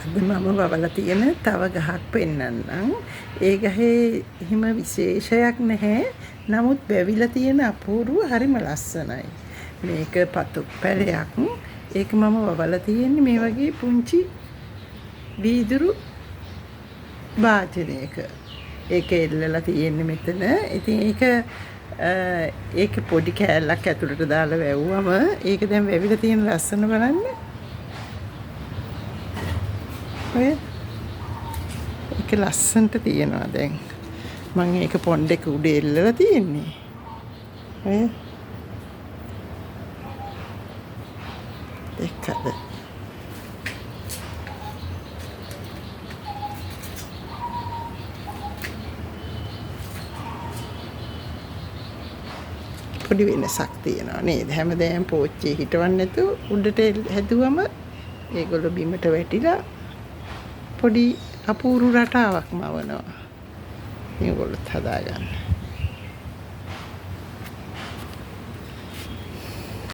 අද මම වවලා තියෙන තව ගහක් පෙන්නන්නම්. ඒ ගහේ එහෙම විශේෂයක් නැහැ. නමුත් වැවිලා තියෙන අපූර්ව හරිම ලස්සනයි. මේක පතු පැලයක්. ඒක මම වවලා තියෙන්නේ මේ වගේ පුංචි වීදුරු වාජනයක. ඒක එල්ලලා තියෙන්නේ මෙතන. ඉතින් ඒක පොඩි කෑල්ලක් ඇතුළට දාලා වැව්වම ඒක දැන් වැවිලා තියෙන ලස්සන බලන්න. ඔය ඒක ලස්සනට තියෙනවා දැන්. මම ඒක පොණ්ඩේක උඩ එල්ලලා තියෙන්නේ. ඔය දෙකද පොඩි වෙනසක් තියෙනවා නේද? හැමදාම පෝච්චියේ හිටවන්නේ නැතුව උඩට හැදුවම ඒගොල්ලෝ බිමට වැටිලා පොඩි අපූරු රටාවක් මවනවා. මේගොල්ලොත් හදාගන්න.